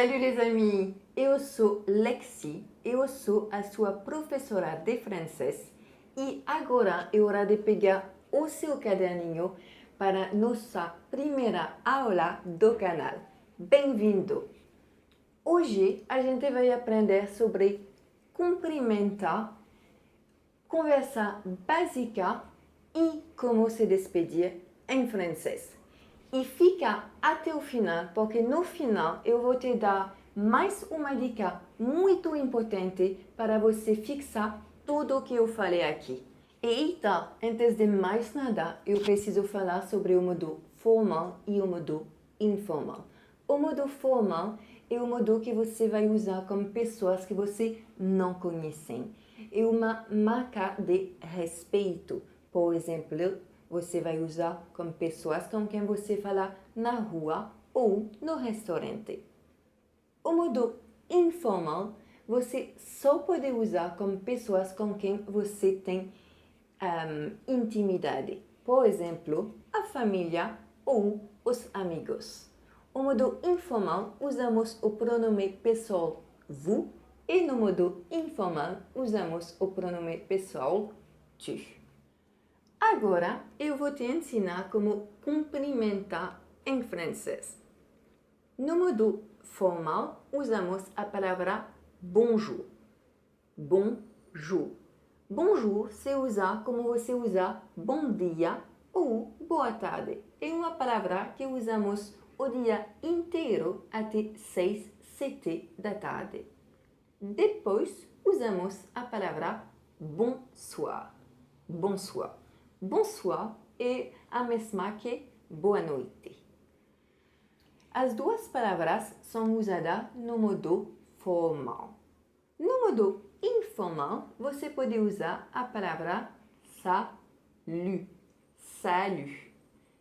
Salut les amis, eu sou Lexi, eu sou a sua professora de francês e agora é hora de pegar o seu caderninho para nossa primeira aula do canal. Bem-vindo! Hoje a gente vai aprender sobre cumprimentar, conversa básica e como se despedir em francês. E fica até o final, porque no final eu vou te dar mais uma dica muito importante para você fixar tudo o que eu falei aqui. E então, antes de mais nada, eu preciso falar sobre o modo formal e o modo informal. O modo formal é o modo que você vai usar com pessoas que você não conhece. É uma marca de respeito. Por exemplo, você vai usar com pessoas com quem você fala na rua ou no restaurante. O modo informal você só pode usar com pessoas com quem você tem intimidade. Por exemplo, a família ou os amigos. O modo informal usamos o pronome pessoal vous e no modo informal usamos o pronome pessoal tu. Agora eu vou te ensinar como cumprimentar em francês. No modo formal, usamos a palavra bonjour. Bonjour. Bonjour se usa como você usa bom dia ou boa tarde. É uma palavra que usamos o dia inteiro até 6, 7 da tarde. Depois, usamos a palavra bonsoir. Bonsoir. Bonsoir é a mesma que boa noite. As duas palavras são usadas no modo formal. No modo informal, você pode usar a palavra salut. Salut.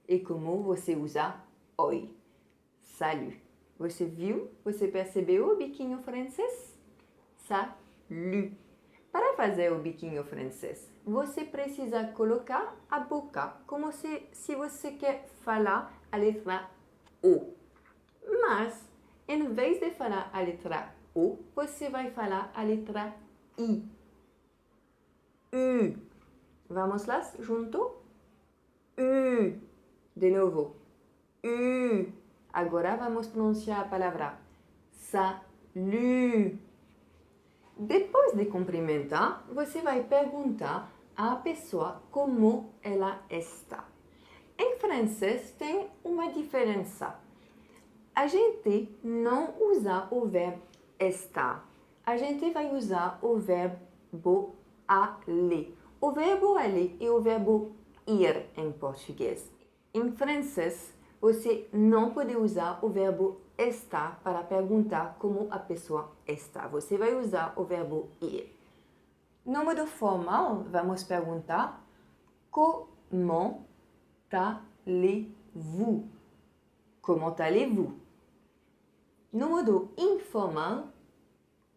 E como você usa oi. Salut. Você viu? Você percebeu o biquinho francês? Salut. Para fazer o biquinho francês, você precisa colocar a boca como se você quer falar a letra O. Mas, em vez de falar a letra O, você vai falar a letra I. U. Vamos lá junto? U. De novo. U. Agora vamos pronunciar a palavra salut. Depois de cumprimentar, você vai perguntar à pessoa como ela está. Em francês tem uma diferença. A gente não usa o verbo estar. A gente vai usar o verbo aller. O verbo aller é o verbo ir em português. Em francês, você não pode usar o verbo estar para perguntar como a pessoa está. Você vai usar o verbo ir. No modo formal, vamos perguntar comment allez-vous? Comment allez-vous? No modo informal,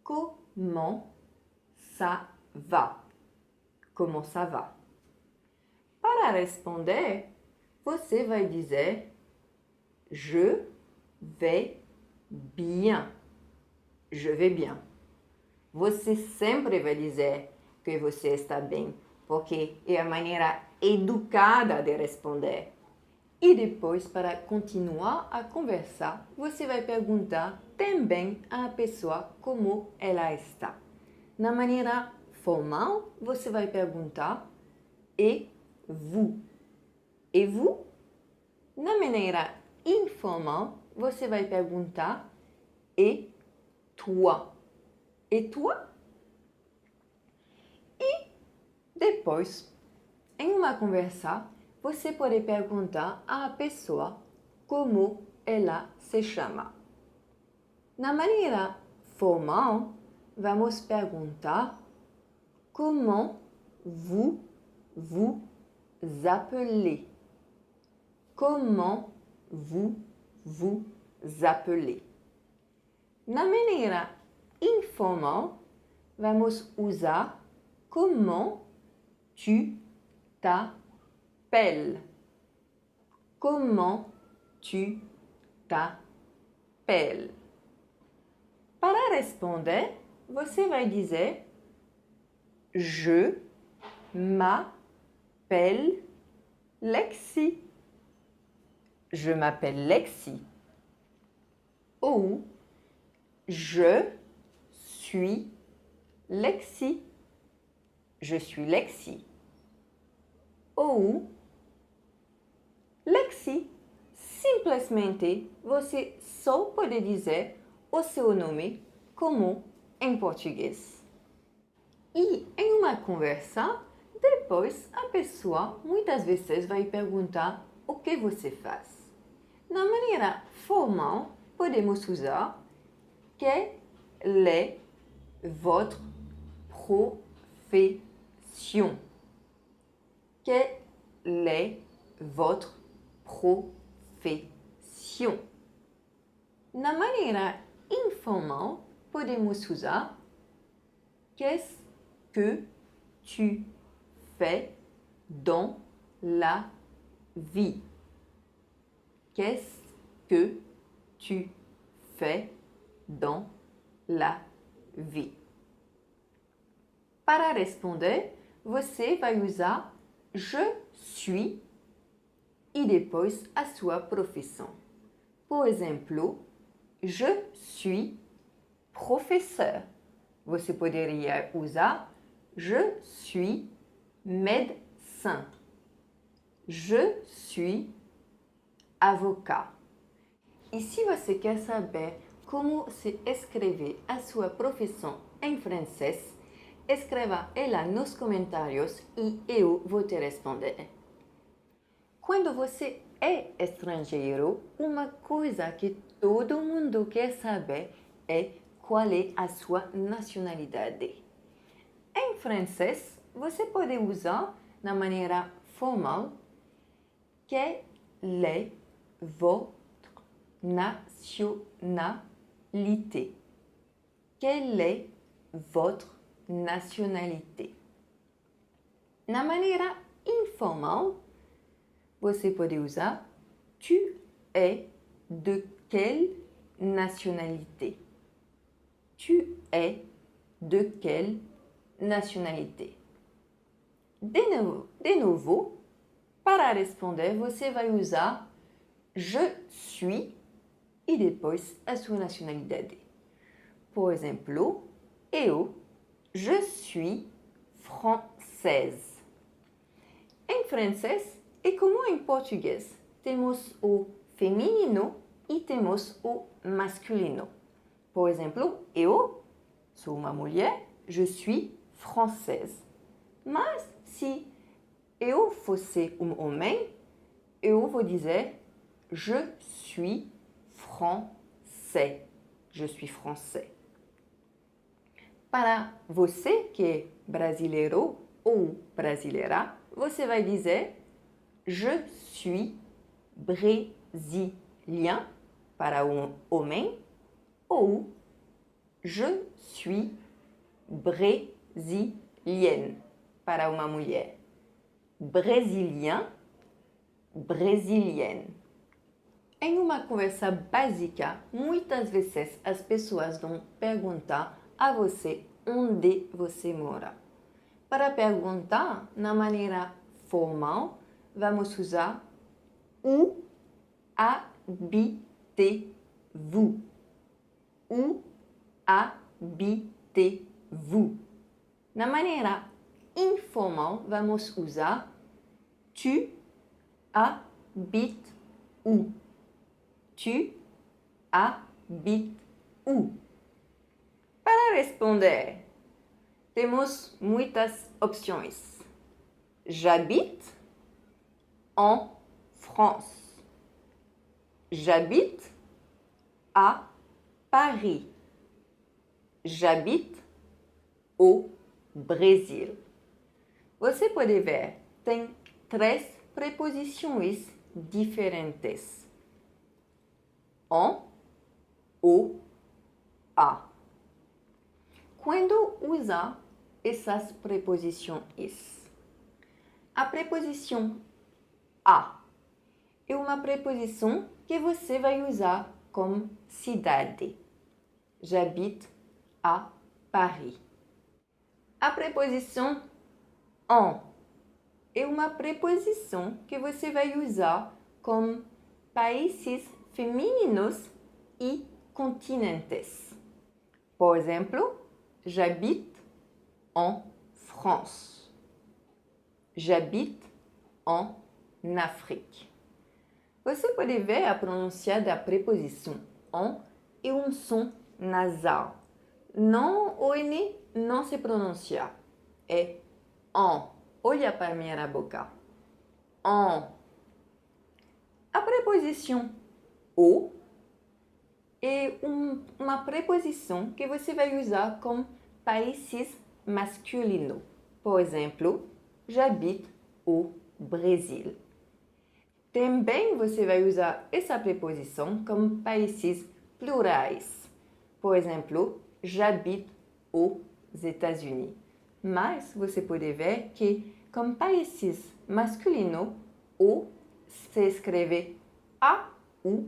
comment ça va? Comment ça va? Para responder, você vai dizer je vais bien. Je vais bien. Você sempre vai dizer que você está bem, porque é a maneira educada de responder. E depois, para continuar a conversar, você vai perguntar também à pessoa como ela está. Na maneira formal, você vai perguntar et vous? Et vous? Na maneira informal, você vai perguntar et toi? Et toi? E depois, em uma conversa, você pode perguntar à pessoa como ela se chama. Na maneira formal, vamos perguntar comment vous vous appelez. Comment vous vous appelez. Na maneira informal, vamos usar comment tu t'appelles. Comment tu t'appelles. Para responder, você vai dizer Je m'appelle Lexi. Je m'appelle Lexi. Ou je suis Lexi. Je suis Lexi. Ou Lexi. Simplesmente você só pode dizer o seu nome como em português. E em uma conversa, depois a pessoa muitas vezes vai perguntar o que você faz. Na maneira formal, podemos usar quelle est votre profession? Quelle est votre profession? Na maneira informal, podemos usar qu'est-ce que tu fais dans la vie? Qu'est-ce que tu fais dans la vie? Para responder, você vai usar je suis e depois a sua profissão. Por exemplo, je suis professeur. Você poderia usar je suis médecin. Je suis avocat. E se você quer saber como se escrever a sua profissão em francês, escreva ela nos comentários e eu vou te responder. Quando você é estrangeiro, uma coisa que todo mundo quer saber é qual é a sua nacionalidade. Em francês, você pode usar na maneira formal quelle est votre nationalité? Quelle est votre nationalité? Na maneira informal, você pode usar tu es de quelle nationalité? Tu es de quelle nationalité? De novo, para responder, você vai usar je suis e depois a sua nacionalidade. Por exemplo, je suis française. Em francês, é como em português. Temos o feminino e temos o masculino. Por exemplo, eu sou uma mulher, je suis française. Mas se eu fosse um homem, eu vou dizer je suis français. Je suis français. Para você que é brasileiro ou brasileira, você vai dizer je suis brésilien para um homem ou je suis brésilienne para uma mulher. Brésilien, brésilienne. Em uma conversa básica, muitas vezes as pessoas vão perguntar a você onde você mora. Para perguntar na maneira formal, vamos usar où habitez-vous? Où habitez-vous? Na maneira informal, vamos usar tu habites où? Tu habites où? Para responder, temos muitas opções. J'habite en France. J'habite à Paris. J'habite au Brasil. Você pode ver, tem 3 preposições diferentes. En, au, a. Quando usar essas preposições? A preposição a é uma preposição que você vai usar como cidade. j'habite à Paris. A preposição en é uma preposição que você vai usar com países femininos e continentes. Por exemplo, j'habite en France. J'habite en Afrique. Você pode ver a pronúncia da preposição en é um som nasal. Não, o N não se pronuncia. É en. Olha para a minha boca. En. A preposição o é uma preposição que você vai usar com países masculinos. Por exemplo, j'habite au Brasil. Também você vai usar essa preposição com países plurais. Por exemplo, j'habite aux États-Unis. Mas você pode ver que com países masculinos, o se escreve a, u,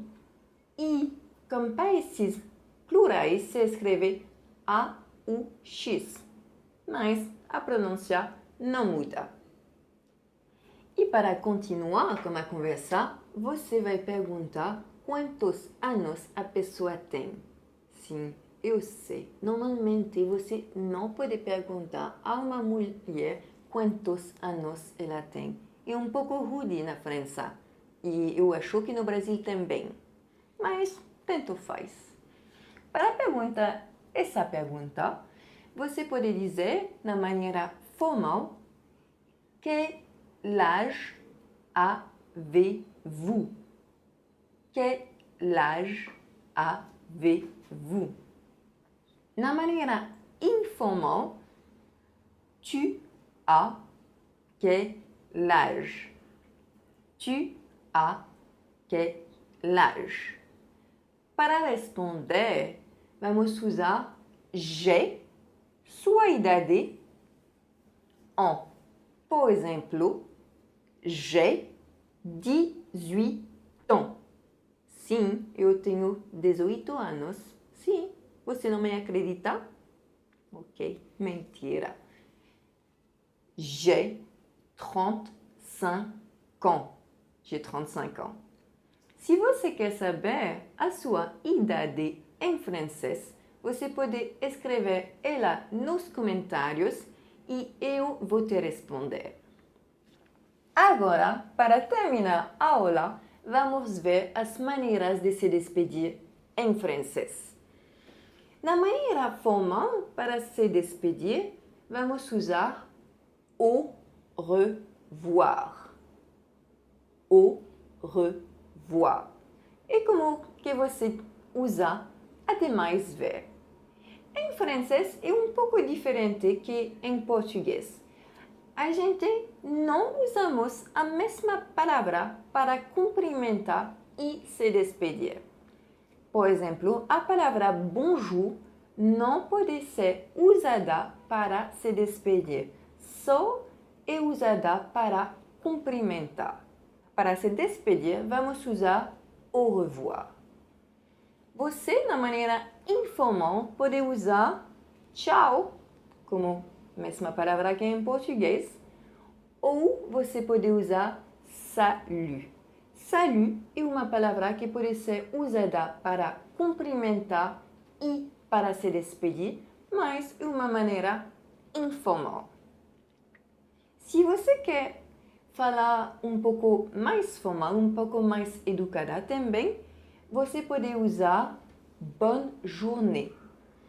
e com países plurais se escreve a, u, x. Mas a pronúncia não muda. E para continuar com a conversa, você vai perguntar quantos anos a pessoa tem. Sim, eu sei. Normalmente você não pode perguntar a uma mulher quantos anos ela tem. É um pouco rude na França. E eu acho que no Brasil também. Mas tanto faz. Para perguntar essa pergunta, você pode dizer, na maneira formal, quel âge avez-vous? Quel âge avez-vous? Na maneira informal, tu as quel âge? Tu as quel âge? Para responder, vamos usar j'ai, sua idade, en. Por exemplo, j'ai 18 ans. Sim, eu tenho 18 anos. Sim, você não me acredita? Ok, mentira. J'ai 35 ans. J'ai 35 ans. Se você quer saber a sua idade em francês, você pode escrever ela nos comentários e eu vou te responder. Agora, para terminar a aula, vamos ver as maneiras de se despedir em francês. Na maneira formal, para se despedir, vamos usar au revoir. Au revoir. E como que você usa até mais ver. Em francês é um pouco diferente que em português. A gente não usamos a mesma palavra para cumprimentar e se despedir. Por exemplo, a palavra bonjour não pode ser usada para se despedir, só é usada para cumprimentar. Para se despedir, vamos usar au revoir. Você, na maneira informal, pode usar tchau, como a mesma palavra que em português, ou você pode usar salut. Salut é uma palavra que pode ser usada para cumprimentar e para se despedir, mas é uma maneira informal. Se você quer falar um pouco mais formal, um pouco mais educada também, você pode usar bonne journée.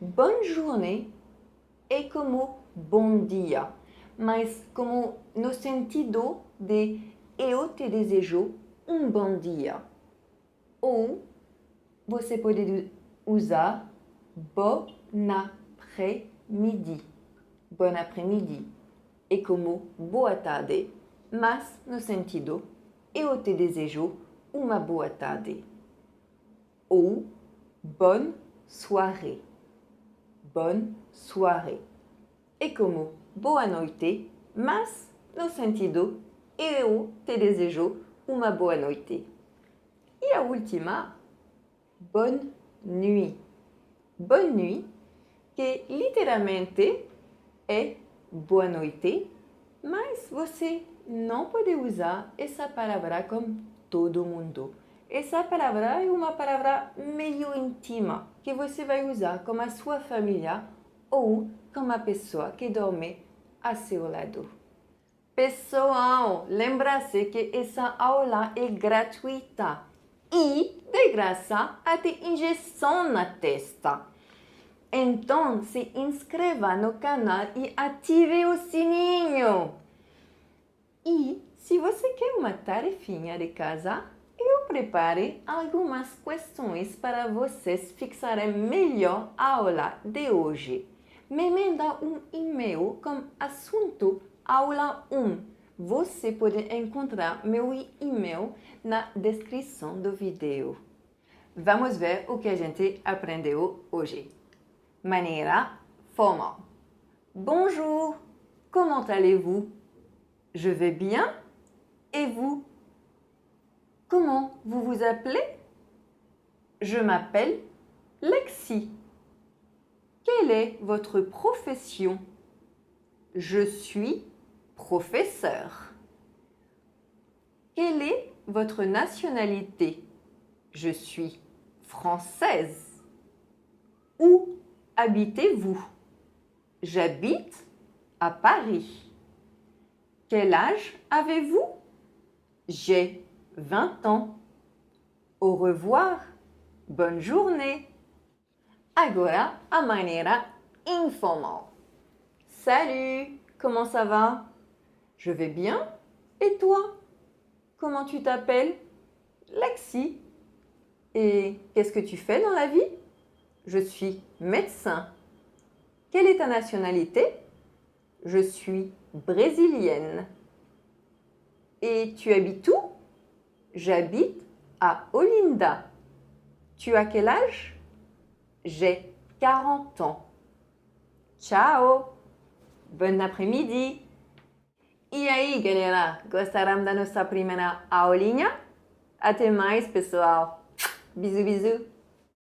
Bonne journée é como bom dia, mas como no sentido de eu te desejo um bom dia. Ou você pode usar bon après-midi. Bon après-midi é como boa tarde, mas no sentido eu te desejo uma boa tarde. Ou bonne soirée. Bonne soirée. É como boa noite, mas no sentido eu te desejo uma boa noite. E a última, bonne nuit. bonne nuit, que literalmente é boa noite, mas você não pode usar essa palavra com todo mundo. Essa palavra é uma palavra meio íntima que você vai usar com a sua família ou com a pessoa que dorme a seu lado. Pessoal, lembra-se que essa aula é gratuita e de graça até injeção na testa. Então, se inscreva no canal e ative o sininho. E se você quer uma tarefinha de casa, eu preparei algumas questões para vocês fixarem melhor a aula de hoje. Me manda um e-mail com assunto aula 1. Você pode encontrar meu e-mail na descrição do vídeo. Vamos ver o que a gente aprendeu hoje. Maneira formal. Bonjour, comment allez-vous? Je vais bien. Et vous? Comment vous vous appelez? Je m'appelle Lexi. Quelle est votre profession? Je suis professeur. Quelle est votre nationalité? Je suis française. Où habitez-vous? J'habite à Paris. Quel âge avez-vous? J'ai 20 ans. Au revoir. Bonne journée. Agora a maneira informal. Salut, comment ça va? Je vais bien. Et toi? Comment tu t'appelles? Lexi. Et qu'est-ce que tu fais dans la vie? Je suis médecin. Quelle est ta nationalité? Je suis brésilienne. Et tu habites où? J'habite à Olinda. Tu as quel âge? J'ai 40 ans. Ciao! Bon après-midi! E aí, galera? Gostaram da nossa primeira aulinha? Até mais, pessoal! Bisous, bisous!